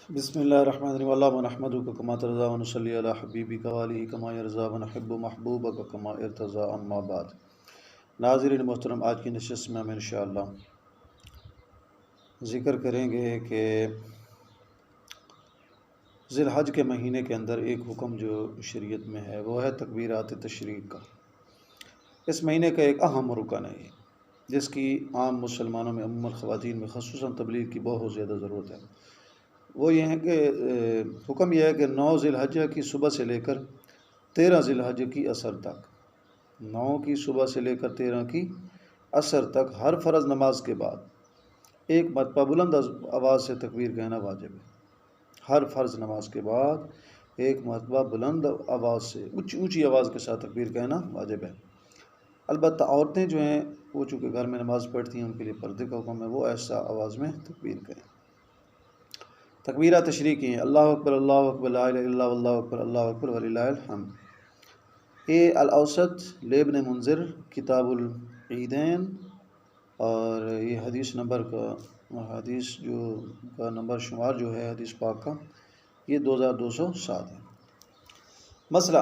بسم اللہ الرحمن الرحیم اللہم نحمدک کما ترضی و نصلی علی حبیبک و آلہ کما یرضی و نحب محبوبک کما ارتضی اما بعد۔ ناظرین محترم، آج کی نشست میں ہم انشاءاللہ ذکر کریں گے کہ ذی الحج کے مہینے کے اندر ایک حکم جو شریعت میں ہے وہ ہے تکبیرات تشریق کا۔ اس مہینے کا ایک اہم رکن ہے جس کی عام مسلمانوں میں عموماً خواتین میں خصوصاً تبلیغ کی بہت زیادہ ضرورت ہے۔ وہ یہ ہے کہ حکم یہ ہے کہ 9 ذی الحجہ کی صبح سے لے کر 13 ذی الحجہ کی عصر تک، 9 کی صبح سے لے کر 13 کی عصر تک ہر فرض نماز کے بعد ایک مرتبہ بلند آواز سے تکبیر کہنا واجب ہے۔ ہر فرض نماز کے بعد ایک مرتبہ بلند آواز سے اونچی آواز کے ساتھ تکبیر کہنا واجب ہے۔ البتہ عورتیں جو ہیں وہ چونکہ گھر میں نماز پڑھتی ہیں، ان کے لیے پردے کا حکم ہے، وہ ایسا آواز میں تکبیر کہیں۔ تکبیرات تشریقی ہیں: اللہ اکبر لا الہ الا اللہ واللہ اکبر اللہ اکبر وللہ الحمد۔ یہ الاوسط لابن منذر کتاب العیدین، اور یہ حدیث نمبر کا نمبر شمار جو ہے حدیث پاک کا، یہ 2207 ہے۔ مسئلہ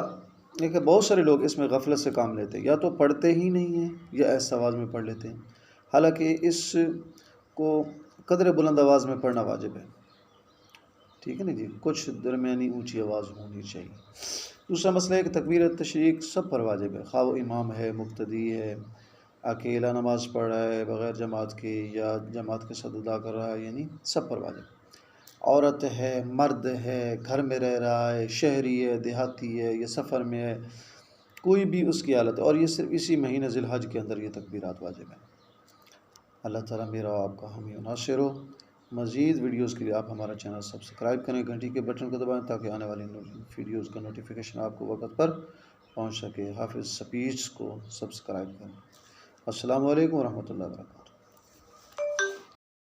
یہ کہ بہت سارے لوگ اس میں غفلت سے کام لیتے ہیں، یا تو پڑھتے ہی نہیں ہیں یا ایسا آواز میں پڑھ لیتے ہیں، حالانکہ اس کو قدر بلند آواز میں پڑھنا واجب ہے۔ ٹھیک ہے نا جی، کچھ درمیانی اونچی آواز ہونی چاہیے۔ دوسرا مسئلہ ہے کہ تکبیر تشریق سب پر واجب ہے، خواہ وہ امام ہے، مقتدی ہے، اکیلا نماز پڑھ رہا ہے بغیر جماعت کے، یا جماعت کے ساتھ ادا کر رہا ہے، یعنی سب پر واجب ہے۔ عورت ہے، مرد ہے، گھر میں رہ رہا ہے، شہری ہے، دیہاتی ہے، یا سفر میں ہے، کوئی بھی اس کی حالت ہے، اور یہ صرف اسی مہینہ ذی الحج کے اندر یہ تکبیرات واجب ہیں۔ اللہ تعالیٰ میرا و آپ کا حامی و ناصر ہو۔ مزید ویڈیوز کے لیے آپ ہمارا چینل سبسکرائب کریں، گھنٹی کے بٹن کو دبائیں تاکہ آنے والی ویڈیوز کا نوٹیفیکیشن آپ کو وقت پر پہنچ سکے۔ حافظ سپیچ کو سبسکرائب کریں۔ السلام علیکم ورحمۃ اللہ وبرکاتہ۔